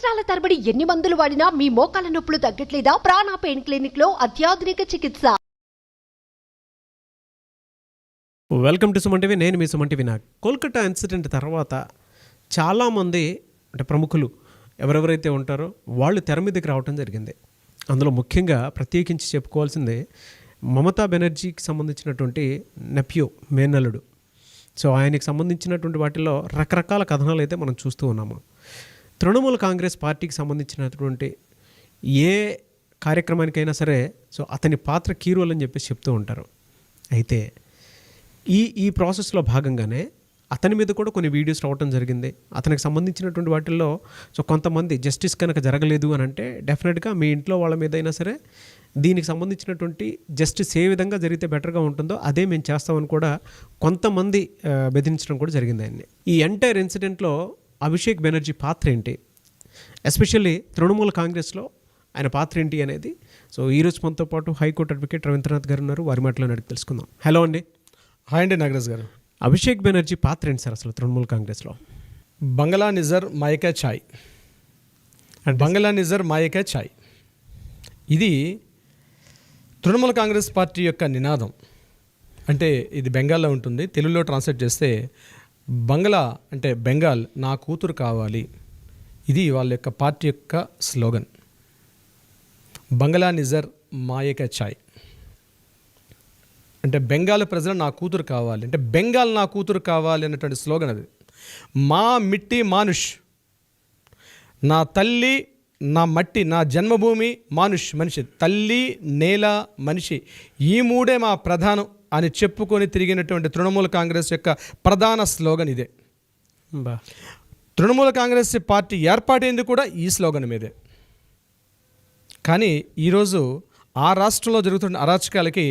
సంవత్సరాల తరబడి ఎన్ని మందులు వాడినా మీ మోకాల నొప్పులు తగ్గట్లేదా? ప్రాణ పెయిన్ క్లినిక్ లో అత్యాధునిక చికిత్స. Welcome to Suman TV. నేను మీ సుమన్ టీవీ. కోల్కతా ఇన్సిడెంట్ తర్వాత చాలామంది అంటే ప్రముఖులు ఎవరెవరైతే ఉంటారో వాళ్ళు తెర మీదకి రావడం జరిగింది. అందులో ముఖ్యంగా ప్రత్యేకించి చెప్పుకోవాల్సిందే మమతా బెనర్జీకి సంబంధించినటువంటి నెప్యూ మేనల్లుడు. సో ఆయనకి సంబంధించినటువంటి వాటిలో రకరకాల కథనాలు అయితే మనం చూస్తూ ఉన్నాము. తృణమూల్ కాంగ్రెస్ పార్టీకి సంబంధించినటువంటి ఏ కార్యక్రమానికైనా సరే సో అతని పాత్ర కీ రోల్ అని చెప్పేసి చెప్తూ ఉంటారు. అయితే ఈ ప్రాసెస్లో భాగంగానే అతని మీద కూడా కొన్ని వీడియోస్ రావడం జరిగింది. అతనికి సంబంధించినటువంటి వాటిల్లో సో కొంతమంది జస్టిస్ కనుక జరగలేదు అని అంటే డెఫినెట్గా మీ ఇంట్లో వాళ్ళ మీద అయినా సరే దీనికి సంబంధించినటువంటి జస్టిస్ ఏ విధంగా జరిగితే బెటర్గా ఉంటుందో అదే మేము చేస్తామని కూడా కొంతమంది బెదిరించడం కూడా జరిగింది ఆయన్ని. ఈ ఎంటైర్ ఇన్సిడెంట్లో అభిషేక్ బెనర్జీ పాత్ర ఏంటి, ఎస్పెషల్లీ తృణమూల్ కాంగ్రెస్లో ఆయన పాత్ర ఏంటి అనేది సో ఈరోజు మనతో పాటు హైకోర్టు అడ్వకేట్ రవీంద్రనాథ్ గారు ఉన్నారు. వారి మాటలో అడిగి తెలుసుకుందాం. హలో అండి. హాయ్ అండి నాగరాజ్ గారు. అభిషేక్ బెనర్జీ పాత్ర ఏంటి సార్ అసలు తృణమూల్ కాంగ్రెస్లో? బంగ్లా నిజర్ మాయకా ఛాయ్, బంగ్లా నిజర్ మాయకా ఛాయ్, ఇది తృణమూల్ కాంగ్రెస్ పార్టీ యొక్క నినాదం. అంటే ఇది బెంగాల్లో ఉంటుంది. తెలుగులో ట్రాన్స్లేట్ చేస్తే బంగ్లా అంటే బెంగాల్ నా కూతురు కావాలి, ఇది వాళ్ళ యొక్క పార్టీ యొక్క స్లోగన్. బంగ్లా నిజర్ మాయకా ఛాయ్ అంటే బెంగాల్ ప్రజలు నా కూతురు కావాలి, అంటే బెంగాల్ నా కూతురు కావాలి అనేటువంటి స్లోగన్ అది. మా మిట్టి మానుష్, నా తల్లి నా మట్టి, నా జన్మభూమి మానుష్ మనిషి, తల్లి నేల మనిషి, ఈ మూడే మా ప్రధానం అని చెప్పుకొని తిరిగినటువంటి తృణమూల్ కాంగ్రెస్ యొక్క ప్రధాన స్లోగన్ ఇదే. తృణమూల్ కాంగ్రెస్ పార్టీ ఏర్పాటైంది కూడా ఈ స్లోగన్ మీదే. కానీ ఈరోజు ఆ రాష్ట్రంలో జరుగుతున్న అరాచకాలకి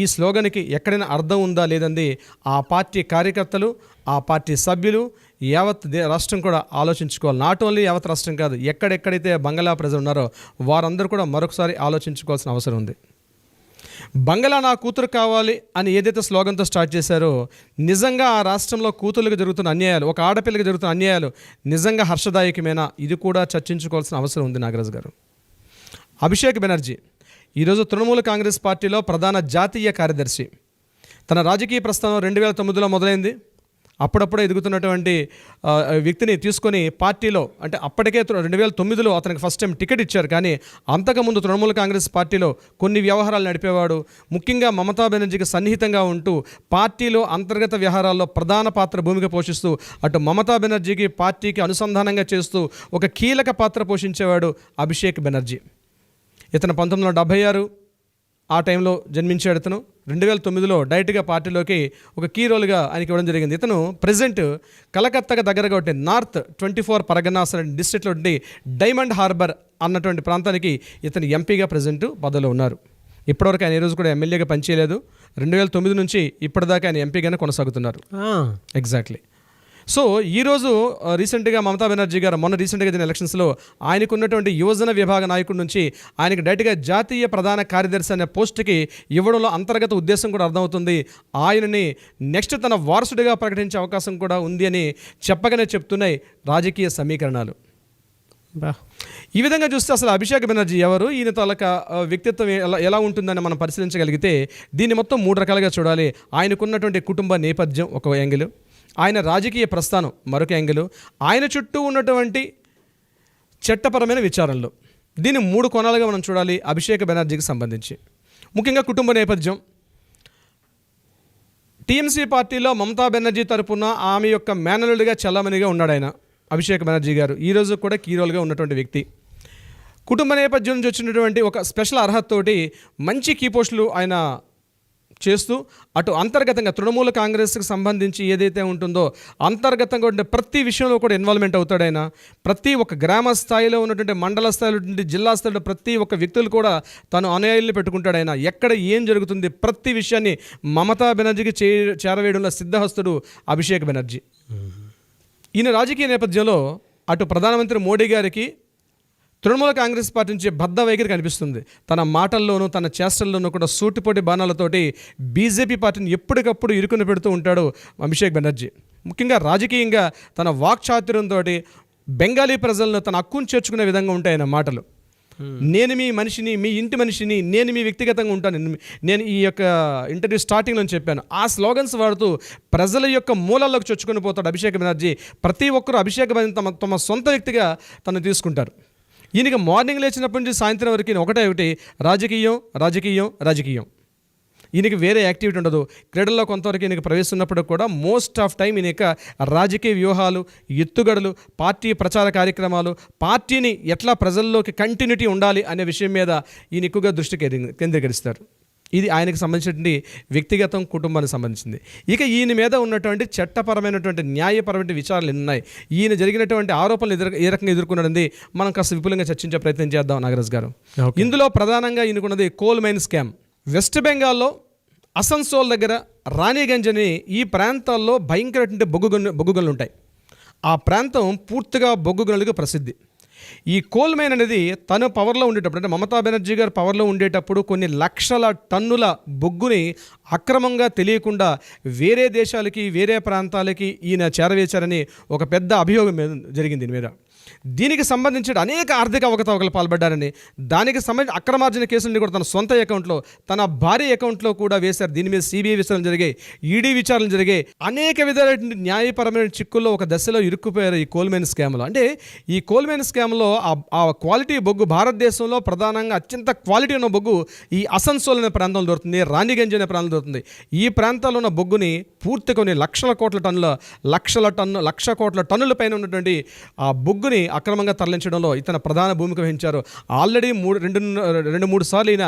ఈ స్లోగన్కి ఎక్కడైనా అర్థం ఉందా లేదంది ఆ పార్టీ కార్యకర్తలు, ఆ పార్టీ సభ్యులు, యావత్ రాష్ట్రం కూడా ఆలోచించుకోవాలి. నాట్ ఓన్లీ యావత్ రాష్ట్రం కాదు, ఎక్కడెక్కడైతే బంగ్లా ప్రజలు ఉన్నారో వారందరూ కూడా మరొకసారి ఆలోచించుకోవాల్సిన అవసరం ఉంది. బంగ్లా నా కూతురు కావాలి అని ఏదైతే స్లోగన్తో స్టార్ట్ చేశారో నిజంగా ఆ రాష్ట్రంలో కూతుర్లకు జరుగుతున్న అన్యాయాలు, ఒక ఆడపిల్లకి జరుగుతున్న అన్యాయాలు నిజంగా హర్షదాయకమేనా, ఇది కూడా చర్చించుకోవాల్సిన అవసరం ఉంది నాగరాజు గారు. అభిషేక్ బెనర్జీ ఈరోజు తృణమూల్ కాంగ్రెస్ పార్టీలో ప్రధాన జాతీయ కార్యదర్శి. తన రాజకీయ ప్రస్థానం 2009లో మొదలైంది. అప్పుడప్పుడే ఎదుగుతున్నటువంటి వ్యక్తిని తీసుకొని పార్టీలో, అంటే అప్పటికే 2009లో అతనికి ఫస్ట్ టైం టికెట్ ఇచ్చారు. కానీ అంతకుముందు తృణమూల్ కాంగ్రెస్ పార్టీలో కొన్ని వ్యవహారాలు నడిపేవాడు. ముఖ్యంగా మమతా బెనర్జీకి సన్నిహితంగా ఉంటూ పార్టీలో అంతర్గత వ్యవహారాల్లో ప్రధాన పాత్ర భూమిక పోషిస్తూ అటు మమతా బెనర్జీకి పార్టీకి అనుసంధానంగా చేస్తూ ఒక కీలక పాత్ర పోషించేవాడు అభిషేక్ బెనర్జీ. ఇతను 1976 ఆ టైంలో జన్మించాడు. ఇతను 2009లో డైరెక్ట్గా పార్టీలోకి ఒక కీ రోల్గా ఆయనకి ఇవ్వడం జరిగింది. ఇతను ప్రెజెంట్ కలకత్తాకు దగ్గరగా ఉంటే నార్త్ 24 పరగనాస్ డిస్ట్రిక్ట్లో ఉండి డైమండ్ హార్బర్ అన్నటువంటి ప్రాంతానికి ఇతను ఎంపీగా ప్రెజెంట్ పదవిలో ఉన్నారు. ఇప్పటివరకు ఆయన ఈరోజు కూడా ఎమ్మెల్యేగా పనిచేయలేదు. 2009 నుంచి ఇప్పటిదాకా ఆయన ఎంపీగానే కొనసాగుతున్నారు. ఎగ్జాక్ట్లీ. సో ఈరోజు రీసెంట్గా మమతా బెనర్జీ గారు మొన్న రీసెంట్గా జరిగిన ఎలక్షన్స్లో ఆయనకు ఉన్నటువంటి యువజన విభాగ నాయకుడి నుంచి ఆయనకు డైరెక్ట్గా జాతీయ ప్రధాన కార్యదర్శి అనే పోస్టుకి ఇవ్వడంలో అంతర్గత ఉద్దేశం కూడా అర్థమవుతుంది. ఆయనని నెక్స్ట్ తన వారసుడిగా ప్రకటించే అవకాశం కూడా ఉంది అని చెప్పగానే చెప్తున్నాయి రాజకీయ సమీకరణాలు. ఈ విధంగా చూస్తే అసలు అభిషేక్ బెనర్జీ ఎవరు, ఈయన తాలూక వ్యక్తిత్వం ఎలా ఉంటుందని మనం పరిశీలించగలిగితే దీన్ని మొత్తం 3 రకాలుగా చూడాలి. ఆయనకున్నటువంటి కుటుంబ నేపథ్యం ఒక యాంగిల్, ఆయన రాజకీయ ప్రస్థానం మరొక యాంగిల్, ఆయన చుట్టూ ఉన్నటువంటి చట్టపరమైన విచారణలు, దీన్ని 3 కోణాలుగా మనం చూడాలి అభిషేక్ బెనర్జీకి సంబంధించి. ముఖ్యంగా కుటుంబ నేపథ్యం. టీఎంసీ పార్టీలో మమతా బెనర్జీ తరపున ఆమె యొక్క మేనలుడిగా చల్లమనిగా ఉన్నాడు ఆయన అభిషేక్ బెనర్జీ గారు. ఈరోజు కూడా కీ రోల్గా ఉన్నటువంటి వ్యక్తి. కుటుంబ నేపథ్యం నుంచి వచ్చినటువంటి ఒక స్పెషల్ అర్హతతోటి మంచి కీ పోస్టులు ఆయన చేస్తూ అటు అంతర్గతంగా తృణమూల కాంగ్రెస్కి సంబంధించి ఏదైతే ఉంటుందో అంతర్గతంగా ఉండే ప్రతి విషయంలో కూడా ఇన్వాల్వ్మెంట్ అవుతాడు ఆయన. ప్రతి ఒక్క గ్రామ స్థాయిలో ఉన్నటువంటి మండల స్థాయిలో నుండి జిల్లా స్థాయిలో ప్రతి ఒక్క వ్యక్తులు కూడా తను అనుయాయుల్ని పెట్టుకుంటాడు ఆయన. ఎక్కడ ఏం జరుగుతుంది ప్రతి విషయాన్ని మమతా బెనర్జీకి చేరవేయడంలో సిద్ధహస్తుడు అభిషేక్ బెనర్జీ. ఈయన రాజకీయ నేపథ్యంలో అటు ప్రధానమంత్రి మోడీ గారికి తృణమూల కాంగ్రెస్ పార్టీ నుంచి బద్ధ వైఖరి కనిపిస్తుంది. తన మాటల్లోనూ తన చేష్టల్లోనూ కూడా సూటిపోటి బాణాలతోటి బీజేపీ పార్టీని ఎప్పటికప్పుడు ఇరుకుని పెడుతూ ఉంటాడు అభిషేక్ బెనర్జీ. ముఖ్యంగా రాజకీయంగా తన వాక్చాతుర్యంతో బెంగాలీ ప్రజలను తన హక్కును చేర్చుకునే విధంగా ఉంటాయన్న మాటలు. నేను మీ మనిషిని, మీ ఇంటి మనిషిని, నేను మీ వ్యక్తిగతంగా ఉంటాను. నేను ఈ యొక్క ఇంటర్వ్యూ స్టార్టింగ్లో చెప్పాను. ఆ స్లోగన్స్ వాడుతూ ప్రజల యొక్క మూలాల్లోకి చొచ్చుకొని పోతాడు అభిషేక్ బెనర్జీ. ప్రతి ఒక్కరూ అభిషేక్ బెనర్జీ తమ సొంత వ్యక్తిగా తను తీసుకుంటారు. ఈయనకి మార్నింగ్ లేచినప్పటి నుంచి సాయంత్రం వరకు ఒకటి రాజకీయం రాజకీయం రాజకీయం. ఈయనకి వేరే యాక్టివిటీ ఉండదు. క్రీడల్లో కొంతవరకు ఈయనకి ప్రవేశం ఉన్నప్పుడు కూడా మోస్ట్ ఆఫ్ టైం ఈయన యొక్క రాజకీయ వ్యూహాలు, ఎత్తుగడలు, పార్టీ ప్రచార కార్యక్రమాలు, పార్టీని ఎట్లా ప్రజల్లోకి కంటిన్యూటీ ఉండాలి అనే విషయం మీద ఈయన ఎక్కువగా దృష్టి కేంద్రీకరిస్తారు. ఇది ఆయనకు సంబంధించినటువంటి వ్యక్తిగతం, కుటుంబానికి సంబంధించింది. ఇక ఈయన మీద ఉన్నటువంటి చట్టపరమైనటువంటి న్యాయపరమైన విచారాలు ఉన్నాయి. ఈయన జరిగినటువంటి ఆరోపణలు ఏ రకంగా ఎదుర్కొన్నది మనం కాస్త విపులంగా చర్చించే ప్రయత్నం చేద్దాం నాగరాజ్ గారు. ఇందులో ప్రధానంగా ఈయనకున్నది కోల్ మైన్ స్కామ్. వెస్ట్ బెంగాల్లో అసన్సోల్ దగ్గర రాణిగంజ్ అని ఈ ప్రాంతాల్లో భయంకరమైన బొగ్గు గనులు ఉంటాయి. ఆ ప్రాంతం పూర్తిగా బొగ్గు గనులకు ప్రసిద్ధి. ఈ కోల్ మైన్ అనేది తను పవర్లో ఉండేటప్పుడు, అంటే మమతా బెనర్జీ గారు పవర్లో ఉండేటప్పుడు కొన్ని లక్షల టన్నుల బొగ్గుని అక్రమంగా తెలియకుండా వేరే దేశాలకి, వేరే ప్రాంతాలకి ఈయన చేరవేశారని ఒక పెద్ద అభియోగం జరిగింది దీని మీద. దీనికి సంబంధించి అనేక ఆర్థిక అవకతవకలు పాల్పడ్డారని, దానికి సంబంధించి అక్రమార్జన కేసులను కూడా తన సొంత అకౌంట్లో, తన భార్య అకౌంట్లో కూడా వేశారు. దీని మీద సిబిఐ విచారణ జరిగాయి, ఈడీ విచారణలు జరిగాయి. అనేక విధాలైన న్యాయపరమైన చిక్కుల్లో ఒక దశలో ఇరుక్కుపోయారు ఈ కోల్ మైన్ స్కామ్లో. అంటే ఈ కోల్ మైన్ స్కామ్లో ఆ క్వాలిటీ బొగ్గు, భారతదేశంలో ప్రధానంగా అత్యంత క్వాలిటీ ఉన్న బొగ్గు ఈ అసన్సోల్ అనే ప్రాంతంలో దొరుకుతుంది, రాణిగంజ్ అనే ప్రాంతంలో దొరుకుతుంది. ఈ ప్రాంతాల్లో ఉన్న బొగ్గుని పూర్తి కొన్ని లక్ష కోట్ల టన్నుల పైన ఉన్నటువంటి ఆ బొగ్గుని అక్రమంగా తరలించడంలో ఇతను ప్రధాన భూమిక వహించారు. ఆల్రెడీ 2-3 సార్లు ఈయన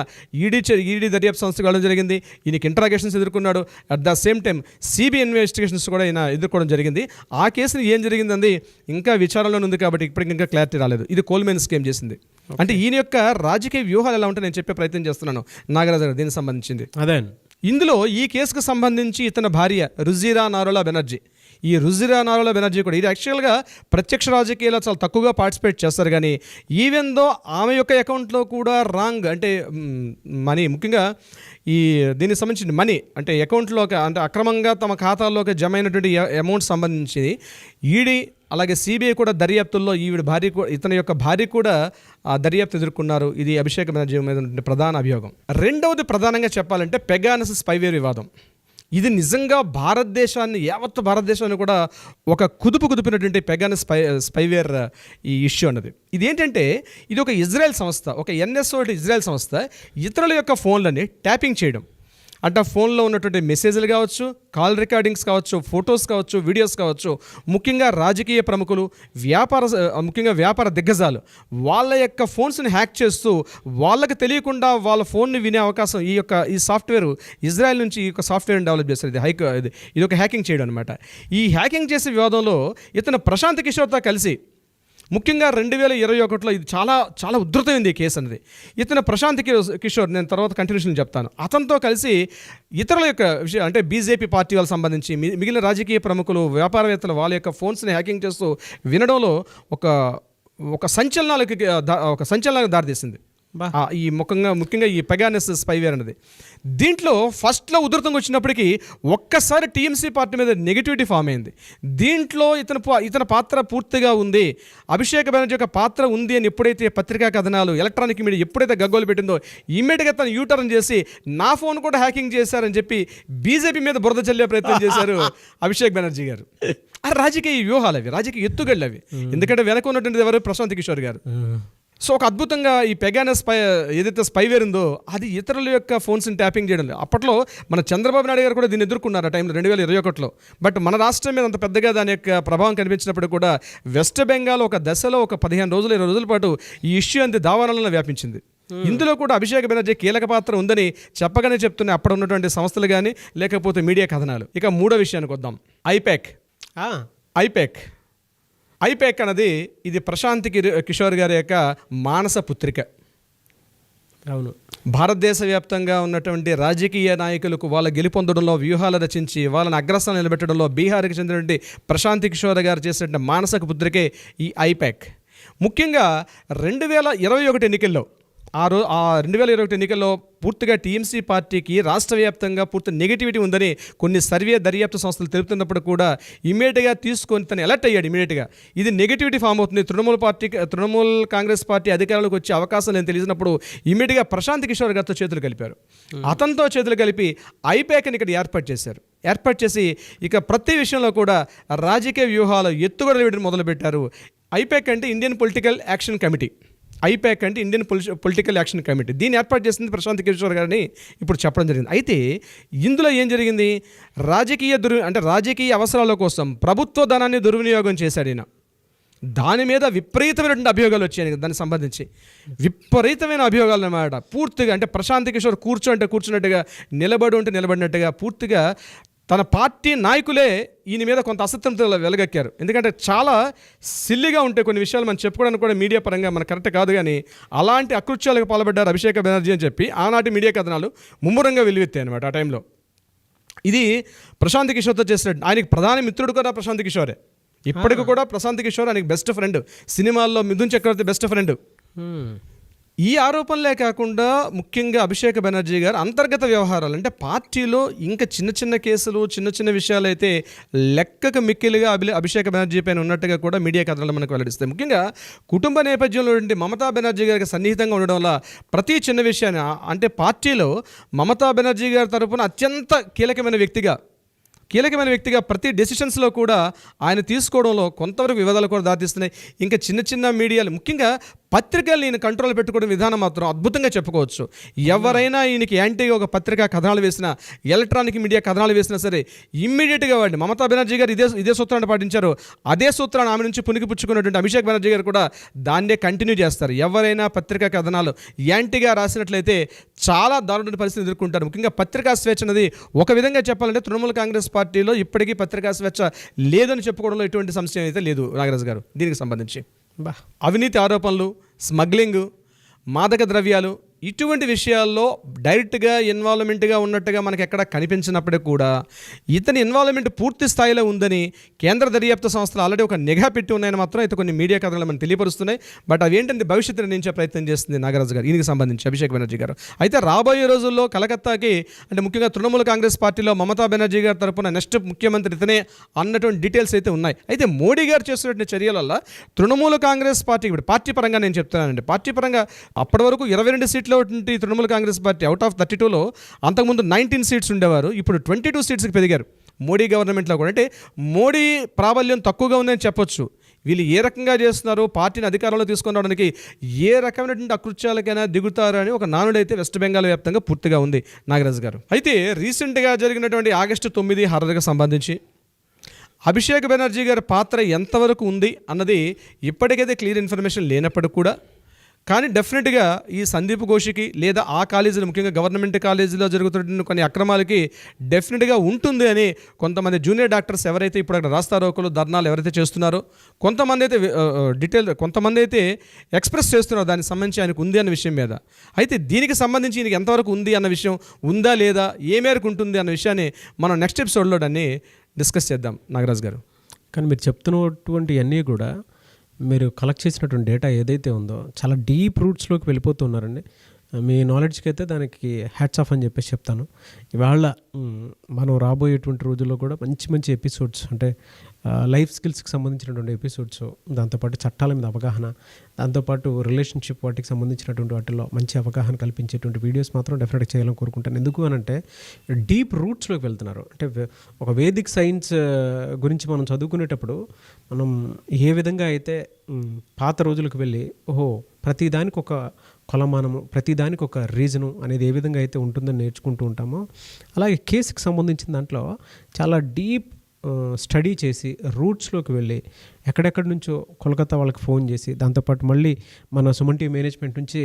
ఈడీ దర్యాప్తు సంస్థకు వెళ్ళడం జరిగింది. ఈయనకి ఇంటరాగేషన్స్ ఎదుర్కొన్నాడు. At the same time CBI investigations కూడా ఈయన ఎదుర్కోవడం జరిగింది. ఆ కేసుని ఏం జరిగిందండి ఇంకా విచారణలో ఉంది కాబట్టి ఇప్పటికి ఇంకా క్లారిటీ రాలేదు. ఇది కోల్ మైన్ స్కామ్ చేసింది. అంటే ఈయన యొక్క రాజకీయ వ్యూహాలు ఎలా ఉంటాయి నేను చెప్పే ప్రయత్నం చేస్తున్నాను నాగరాజు గారు. దీనికి సంబంధించింది అదే ఇందులో ఈ కేసుకు సంబంధించి ఇతని భార్య రుజిరా నారోలా బెనర్జీ, ఈ రుజిరా నారోలా బెనర్జీ కూడా ఇది యాక్చువల్గా ప్రత్యక్ష రాజకీయాల్లో చాలా తక్కువగా పార్టిసిపేట్ చేస్తారు. కానీ ఈవెన్ దో ఆమె యొక్క అకౌంట్లో కూడా రాంగ్, అంటే మనీ, ముఖ్యంగా ఈ దీనికి సంబంధించిన మనీ అంటే అకౌంట్లోకి, అంటే అక్రమంగా తమ ఖాతాల్లోకి జమ అయినటువంటి అమౌంట్ సంబంధించి ఈడీ అలాగే సిబిఐ కూడా దర్యాప్తుల్లో ఇతని యొక్క భార్య కూడా దర్యాప్తు ఎదుర్కొన్నారు. ఇది అభిషేక్ బెనర్జీ మీద ఉన్నటువంటి ప్రధాన అభియోగం. రెండవది ప్రధానంగా చెప్పాలంటే పెగానస్ స్పైవేర్ వివాదం. ఇది నిజంగా యావత్ భారతదేశాన్ని కూడా ఒక కుదిపినటువంటి పెగానస్ స్పైవేర్ ఈ ఇష్యూ అన్నది. ఇది ఏంటంటే ఇది ఒక ఇజ్రాయెల్ సంస్థ, ఒక ఎన్ఎస్ఓ ఇజ్రాయెల్ సంస్థ ఇతరుల యొక్క ఫోన్లని ట్యాపింగ్ చేయడం. అంటే ఫోన్లో ఉన్నటువంటి మెసేజ్లు కావచ్చు, కాల్ రికార్డింగ్స్ కావచ్చు, ఫొటోస్ కావచ్చు, వీడియోస్ కావచ్చు, ముఖ్యంగా రాజకీయ ప్రముఖులు, ముఖ్యంగా వ్యాపార దిగ్గజాలు వాళ్ళ యొక్క ఫోన్స్ని హ్యాక్ చేస్తూ వాళ్ళకి తెలియకుండా వాళ్ళ ఫోన్ని వినే అవకాశం ఈ సాఫ్ట్వేర్ ఇజ్రాయెల్ నుంచి ఈ యొక్క సాఫ్ట్వేర్ని డెవలప్ చేస్తారు. ఇది ఒక హ్యాకింగ్ చేయడం అనమాట. ఈ హ్యాకింగ్ చేసే వివాదంలో ఇతను ప్రశాంత్ కిషోర్తో కలిసి, ముఖ్యంగా 2021లో ఇది చాలా చాలా ఉధృతమైంది ఈ కేసు అనేది. ఇతను ప్రశాంత్ కిషోర్, నేను తర్వాత కంటిన్యూషన్ చెప్తాను, అతనితో కలిసి ఇతరుల యొక్క విషయం, అంటే బీజేపీ పార్టీ వాళ్ళకి సంబంధించి మిగిలిన రాజకీయ ప్రముఖులు, వ్యాపారవేత్తలు వాళ్ళ యొక్క ఫోన్స్ని హ్యాకింగ్ చేస్తూ వినడంలో ఒక సంచలనాలకు దారితీసింది. ఈ ముఖ్యంగా ఈ పెగానస్ స్పైవేర్ అనేది. దీంట్లో ఫస్ట్లో ఉధృతంగా వచ్చినప్పటికీ ఒక్కసారి టీఎంసీ పార్టీ మీద నెగిటివిటీ ఫామ్ అయింది. దీంట్లో ఇతని పాత్ర పూర్తిగా ఉంది, అభిషేక్ బెనర్జీ యొక్క పాత్ర ఉంది అని ఎప్పుడైతే పత్రికా కథనాలు, ఎలక్ట్రానిక్ మీడియా ఎప్పుడైతే గగ్గోలు పెట్టిందో ఇమ్మీడియట్గా తను యూటర్న్ చేసి నా ఫోన్ కూడా హ్యాకింగ్ చేశారని చెప్పి బీజేపీ మీద బురద చల్లే ప్రయత్నం చేశారు అభిషేక్ బెనర్జీ గారు. ఆ రాజకీయ వ్యూహాలు అవి, రాజకీయ ఎత్తుగళ్ళు అవి. ఎందుకంటే వెనక ఉన్నటువంటిది ఎవరు? ప్రశాంత్ కిషోర్ గారు. సో ఒక అద్భుతంగా ఈ పెగానస్ ఏదైతే స్పైవేర్ ఉందో అది ఇతరుల యొక్క ఫోన్స్ని ట్యాపింగ్ చేయడం. అప్పట్లో మన చంద్రబాబు నాయుడు గారు కూడా దీన్ని ఎదుర్కొన్నారు ఆ టైంలో 2021లో. బట్ మన రాష్ట్రం మీద అంత పెద్దగా దాని యొక్క ప్రభావం కనిపించినప్పుడు కూడా వెస్ట్ బెంగాల్ ఒక దశలో ఒక 15 రోజులు 20 రోజుల పాటు ఈ ఇష్యూ అంతే దావానంలో వ్యాపించింది. ఇందులో కూడా అభిషేక్ బెనర్జీ కీలక పాత్ర ఉందని చెప్పగానే చెప్తున్నాయి అప్పుడు ఉన్నటువంటి సంస్థలు కానీ లేకపోతే మీడియా కథనాలు. ఇక మూడో విషయానికి వద్దాం. ఐపాక్ అన్నది ఇది ప్రశాంత్ కిషోర్ గారి యొక్క మానస పుత్రిక. అవును, భారతదేశ వ్యాప్తంగా ఉన్నటువంటి రాజకీయ నాయకులకు వాళ్ళ గెలుపొందడంలో వ్యూహాలు రచించి వాళ్ళని అగ్రస్థానం నిలబెట్టడంలో బీహార్కి చెందినటువంటి ప్రశాంత్ కిషోర్ గారు చేసినటువంటి మానస పుత్రికే ఈ ఐపాక్. ముఖ్యంగా 2021 ఎన్నికల్లో ఆ 2021 ఎన్నికల్లో పూర్తిగా టీఎంసీ పార్టీకి రాష్ట్ర వ్యాప్తంగా పూర్తి నెగిటివిటీ ఉందని కొన్ని సర్వే దర్యాప్తు సంస్థలు తెలుపుతున్నప్పుడు కూడా ఇమీడియట్గా తీసుకొని తను అలర్ట్ అయ్యాడు. ఇమీడియట్గా ఇది నెగిటివిటీ ఫామ్ అవుతుంది, తృణమూల్ కాంగ్రెస్ పార్టీ అధికారంలోకి వచ్చే అవకాశం లేని తెలిసినప్పుడు ఇమీడియట్గా ప్రశాంత్ కిషోర్ గారితో చేతులు కలిపారు. అతనితో చేతులు కలిపి ఐపాక్ని ఇక్కడ ఏర్పాటు చేశారు. ఏర్పాటు చేసి ఇక ప్రతి విషయంలో కూడా రాజకీయ వ్యూహాలు ఎత్తుగడలు వేయడం మొదలుపెట్టారు. ఐపాక్ అంటే Indian political action committee. IPAC అంటే ఇండియన్ పొలిటికల్ యాక్షన్ కమిటీ. దీన్ని ఏర్పాటు చేసింది ప్రశాంత్ కిషోర్ గారిని ఇప్పుడు చెప్పడం జరిగింది. అయితే ఇందులో ఏం జరిగింది, రాజకీయ అవసరాల కోసం ప్రభుత్వ ధనాన్ని దుర్వినియోగం చేశాడు ఈయన. దాని మీద విపరీతమైనటువంటి అభియోగాలు వచ్చాయి. దానికి సంబంధించి విపరీతమైన అభియోగాలు అన్నమాట. పూర్తిగా అంటే ప్రశాంత్ కిషోర్ కూర్చున్నట్టుగా, నిలబడినట్టుగా పూర్తిగా తన పార్టీ నాయకులే ఈయన మీద కొంత అసత్యంతో వెలగక్కారు. ఎందుకంటే చాలా సిల్లిగా ఉంటాయి కొన్ని విషయాలు మనం చెప్పుకోవడానికి కూడా మీడియా పరంగా మనకు కరెక్ట్ కాదు. కానీ అలాంటి అకృత్యాలకు పాల్పడ్డారు అభిషేక్ బెనర్జీ అని చెప్పి ఆనాటి మీడియా కథనాలు ముమ్మరంగా వెలువెత్తాయి అనమాట ఆ టైంలో. ఇది ప్రశాంత్ కిషోర్తో చేసినట్టు. ఆయనకి ప్రధాన మిత్రుడు కూడా ప్రశాంత్ కిషోరే. ఇప్పటికి కూడా ప్రశాంత్ కిషోర్ ఆయనకి బెస్ట్ ఫ్రెండ్. సినిమాల్లో మిథున్ చక్రవర్తి బెస్ట్ ఫ్రెండ్. ఈ ఆరోపణలే కాకుండా ముఖ్యంగా అభిషేక్ బెనర్జీ గారు అంతర్గత వ్యవహారాలు అంటే పార్టీలో ఇంకా చిన్న కేసులు, చిన్న విషయాలు అయితే లెక్కకు మిక్కిలిగా అభిషేక్ బెనర్జీ పైన ఉన్నట్టుగా కూడా మీడియా కథనాలు మనకు వెల్లడిస్తాయి. ముఖ్యంగా కుటుంబ నేపథ్యంలో నుండి మమతా బెనర్జీ గారికి సన్నిహితంగా ఉండడం వల్ల ప్రతి చిన్న విషయాన్ని అంటే పార్టీలో మమతా బెనర్జీ గారి తరపున అత్యంత కీలకమైన వ్యక్తిగా ప్రతి డెసిషన్స్లో కూడా ఆయన తీసుకోవడంలో కొంతవరకు వివాదాలు కూడా దారితీస్తున్నాయి. ఇంకా చిన్న మీడియాలు ముఖ్యంగా పత్రికలు ఈయన కంట్రోల్ పెట్టుకోవడం విధానం మాత్రం అద్భుతంగా చెప్పుకోవచ్చు. ఎవరైనా ఈయనకి యాంటీగా ఒక పత్రికా కథనాలు వేసినా, ఎలక్ట్రానిక్ మీడియా కథనాలు వేసినా సరే ఇమ్మీడియట్గా వాడిని మమతా బెనర్జీ గారు ఇదే సూత్రాన్ని పాటించారు. అదే సూత్రాన్ని ఆమె నుంచి పుచ్చుకున్నటువంటి అభిషేక్ బెనర్జీ గారు కూడా దాన్నే కంటిన్యూ చేస్తారు. ఎవరైనా పత్రికా కథనాలు యాంటీగా రాసినట్లయితే చాలా దారుణ పరిస్థితి ఎదుర్కొంటారు. ముఖ్యంగా పత్రికా స్వేచ్ఛ అనేది ఒక విధంగా చెప్పాలంటే తృణమూల్ కాంగ్రెస్ పార్టీలో ఇప్పటికీ పత్రికా స్వేచ్ఛ లేదని చెప్పుకోవడంలో ఎటువంటి సమస్య అయితే లేదు నాగరాజు గారు. దీనికి సంబంధించి అవినీతి ఆరోపణలు, స్మగ్లింగ్, మాదక ద్రవ్యాలు ఇటువంటి విషయాల్లో డైరెక్ట్గా ఇన్వాల్వ్మెంట్గా ఉన్నట్టుగా మనకి ఎక్కడ కనిపించినప్పటికీ కూడా ఇతని ఇన్వాల్వ్మెంట్ పూర్తి స్థాయిలో ఉందని కేంద్ర దర్యాప్తు సంస్థలు ఆల్రెడీ ఒక నిఘా పెట్టి ఉన్నాయని మాత్రం అయితే కొన్ని మీడియా కథనాలు మనం తెలియపరుస్తున్నాయి. బట్ అవి ఏంటంటే భవిష్యత్తు నిర్ణయించే ప్రయత్నం చేస్తుంది నాగరాజు గారు దీనికి సంబంధించి అభిషేక్ బెనర్జీ గారు. అయితే రాబోయే రోజుల్లో కలకత్తాకి అంటే ముఖ్యంగా తృణమూల్ కాంగ్రెస్ పార్టీలో మమతా బెనర్జీ గారి తరపున నెక్స్ట్ ముఖ్యమంత్రి ఇతనే అన్నటువంటి డీటెయిల్స్ అయితే ఉన్నాయి. అయితే మోడీ గారు చేస్తున్నటువంటి చర్యల వల్ల తృణమూల్ కాంగ్రెస్ పార్టీ ఇప్పుడు పార్టీ పరంగా నేను చెప్తున్నానండి, పార్టీ పరంగా అప్పటి వరకు 22 సీట్లు Trinamool Congress party out of 32లో అంతకుముందు 19 సీట్స్ ఉండేవారు. ఇప్పుడు 22 సీట్స్కి పెరిగారు మోడీ గవర్నమెంట్లో కూడా. అంటే మోడీ ప్రాబల్యం తక్కువగా ఉందని చెప్పొచ్చు. వీళ్ళు ఏ రకంగా చేస్తున్నారో పార్టీని అధికారంలో తీసుకొని రావడానికి ఏ రకమైనటువంటి అకృత్యాలకైనా దిగుతారని ఒక నానుడైతే వెస్ట్ బెంగాల్ వ్యాప్తంగా పూర్తిగా ఉంది నాగరాజు గారు. అయితే రీసెంట్గా జరిగినటువంటి ఆగస్టు 9 హర్రర్కి సంబంధించి అభిషేక్ బెనర్జీ గారి పాత్ర ఎంతవరకు ఉంది అన్నది ఇప్పటికైతే క్లియర్ ఇన్ఫర్మేషన్ లేనప్పటికీ కూడా కానీ డెఫినెట్గా ఈ సందీప్ ఘోష్కి లేదా ఆ కాలేజీలో ముఖ్యంగా గవర్నమెంట్ కాలేజీలో జరుగుతున్న కొన్ని అక్రమాలకి డెఫినెట్గా ఉంటుంది అని కొంతమంది జూనియర్ డాక్టర్స్ ఎవరైతే ఇప్పుడు అక్కడ రాస్తారోకలు ధర్నాలు ఎవరైతే చేస్తున్నారో కొంతమంది అయితే ఎక్స్ప్రెస్ చేస్తున్నారో దానికి సంబంధించి ఆయనకు ఉంది అన్న విషయం మీద. అయితే దీనికి సంబంధించి ఈయనకి ఎంతవరకు ఉంది అన్న విషయం, ఉందా లేదా, ఏ మేరకు ఉంటుంది అన్న విషయాన్ని మనం నెక్స్ట్ ఎపిసోడ్లో దాన్ని డిస్కస్ చేద్దాం నాగరాజు గారు. కానీ మీరు చెప్తున్నటువంటి అన్నీ కూడా మీరు కలెక్ట్ చేసినటువంటి డేటా ఏదైతే ఉందో చాలా డీప్ రూట్స్లోకి వెళ్ళిపోతున్నారండి. మీ నాలెడ్జ్కి అయితే దానికి హ్యాట్స్ ఆఫ్ అని చెప్పేసి చెప్తాను. ఇవాళ మనం రాబోయేటువంటి రోజుల్లో కూడా మంచి ఎపిసోడ్స్ అంటే లైఫ్ స్కిల్స్కి సంబంధించినటువంటి ఎపిసోడ్స్, దాంతోపాటు చట్టాల మీద అవగాహన, దాంతోపాటు రిలేషన్షిప్ వాటికి సంబంధించినటువంటి వాటిల్లో మంచి అవగాహన కల్పించేటువంటి వీడియోస్ మాత్రం డెఫినెట్గా చేయాలని కోరుకుంటాను. ఎందుకు అని అంటే డీప్ రూట్స్లోకి వెళ్తున్నారు. అంటే ఒక వేదిక్ సైన్స్ గురించి మనం చదువుకునేటప్పుడు మనం ఏ విధంగా అయితే పాత రోజులకు వెళ్ళి ప్రతిదానికి ఒక కొలమానము, ప్రతిదానికి ఒక రీజను అనేది ఏ విధంగా అయితే ఉంటుందని నేర్చుకుంటూ ఉంటామో అలాగే కేసుకి సంబంధించిన దాంట్లో చాలా డీప్ స్టడీ చేసి రూట్స్లోకి వెళ్ళి ఎక్కడెక్కడి నుంచో కోల్కతా వాళ్ళకి ఫోన్ చేసి దాంతోపాటు మళ్ళీ మన సుమన్ టీవీ మేనేజ్మెంట్ నుంచి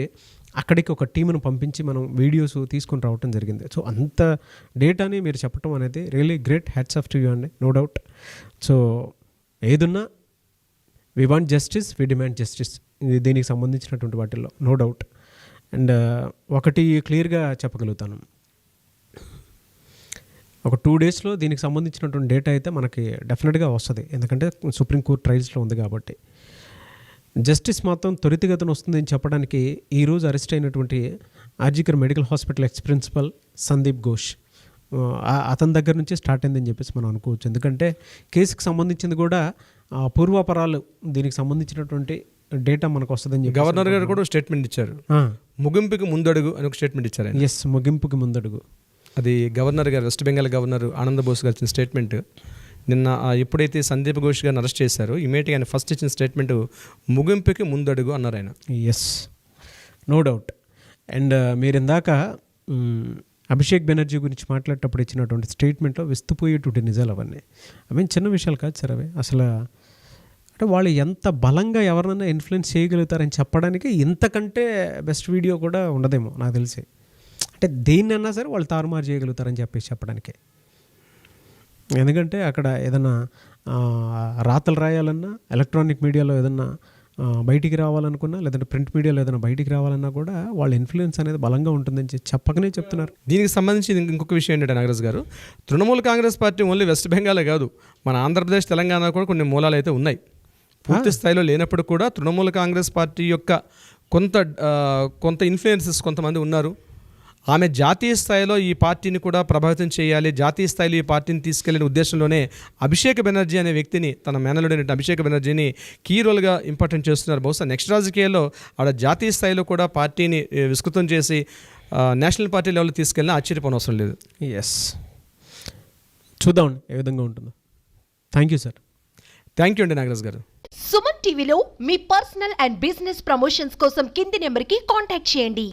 అక్కడికి ఒక టీమును పంపించి మనం వీడియోస్ తీసుకొని రావటం జరిగింది. సో అంత డేటాని మీరు చెప్పడం అనేది really great, hats off to you అండి, నో డౌట్. సో ఏదున్నా we want justice, we demand justice, ఇది దీనికి సంబంధించినటువంటి వాటిల్లో నో డౌట్. అండ్ ఒకటి క్లియర్గా చెప్పగలుగుతాను, ఒక 2 డేస్లో దీనికి సంబంధించినటువంటి డేటా అయితే మనకి డెఫినెట్గా వస్తుంది. ఎందుకంటే సుప్రీంకోర్టు ట్రయల్స్లో ఉంది కాబట్టి. జస్టిస్ మాత్రం త్వరితగతిన వస్తుందని చెప్పడానికి ఈరోజు అరెస్ట్ అయినటువంటి RG Kar medical hospital ex principal Sandip Ghosh అతని దగ్గర నుంచి స్టార్ట్ అయిందని చెప్పేసి మనం అనుకోవచ్చు. ఎందుకంటే కేసుకు సంబంధించింది కూడా పూర్వాపరాలు దీనికి సంబంధించినటువంటి డేటా మనకు వస్తుందని చెప్పి గవర్నర్ గారు కూడా స్టేట్మెంట్ ఇచ్చారు, ముగింపుకి ముందడుగు అని ఒక స్టేట్మెంట్ ఇచ్చారు. ఎస్, ముగింపుకి ముందడుగు. అది గవర్నర్ గారు, వెస్ట్ బెంగాల్ గవర్నర్ ఆనంద్ బోస్ గారు ఇచ్చిన స్టేట్మెంట్. నిన్న ఎప్పుడైతే సందీప్ ఘోష్ గారిని అరెస్ట్ చేశారో ఇమీడియట్గా ఆయన ఫస్ట్ ఇచ్చిన స్టేట్మెంట్ ముగింపుకి ముందడుగు అన్నారు ఆయన. Yes, no doubt. అండ్ మీరు ఇందాక అభిషేక్ బెనర్జీ గురించి మాట్లాడేటప్పుడు ఇచ్చినటువంటి స్టేట్మెంట్లో విస్తుపోయేటువంటి నిజాలు అవన్నీ అవి చిన్న విషయాలు కాదు సార్. అవి అసలు అంటే వాళ్ళు ఎంత బలంగా ఎవరినైనా ఇన్ఫ్లుయెన్స్ చేయగలుగుతారని చెప్పడానికి ఇంతకంటే బెస్ట్ వీడియో కూడా ఉండదేమో నాకు తెలిసి. అంటే దేన్నైనా సరే వాళ్ళు తారుమారు చేయగలుగుతారని చెప్పేసి చెప్పడానికి. ఎందుకంటే అక్కడ ఏదన్నా రాతలు రాయాలన్నా, ఎలక్ట్రానిక్ మీడియాలో ఏదన్నా బయటికి రావాలనుకున్నా, లేదంటే ప్రింట్ మీడియాలో ఏదైనా బయటికి రావాలన్నా కూడా వాళ్ళ ఇన్ఫ్లుయెన్స్ అనేది బలంగా ఉంటుందని చెప్పకనే చెప్తున్నారు. దీనికి సంబంధించి ఇంకొక విషయం ఏంటంటే నాగరాజ్ గారు, తృణమూల్ కాంగ్రెస్ పార్టీ ఓన్లీ వెస్ట్ బెంగాలే కాదు, మన ఆంధ్రప్రదేశ్, తెలంగాణ కూడా కొన్ని మూలాలు అయితే ఉన్నాయి. పూర్తి స్థాయిలో లేనప్పుడు కూడా తృణమూల్ కాంగ్రెస్ పార్టీ యొక్క కొంత ఇన్ఫ్లుయెన్సెస్ కొంతమంది ఉన్నారు. ఆమె జాతీయ స్థాయిలో ఈ పార్టీని కూడా ప్రభావితం చేయాలి, జాతీయ స్థాయిలో ఈ పార్టీని తీసుకెళ్లిన ఉద్దేశంలోనే అభిషేక్ బెనర్జీ అనే వ్యక్తిని, తన మేనలుడైన అభిషేక్ బెనర్జీని కీ రోల్గా ఇంపార్టెంట్ చేస్తున్నారు. బహుశా నెక్స్ట్ రాజకీయాల్లో ఆడ జాతీయ స్థాయిలో కూడా పార్టీని విస్తృతం చేసి నేషనల్ పార్టీ లెవెల్ తీసుకెళ్ళినా ఆశ్చర్యపోనవసరం లేదు. ఎస్, చూద్దాం ఏ విధంగా ఉంటుందో. Thank you sir. Thank you అండి నాగరాజ్ గారు. సుమన్ టీవీలో మీ పర్సనల్ అండ్ బిజినెస్ ప్రమోషన్స్ కోసం కింది నెంబర్కి కాంటాక్ట్ చేయండి.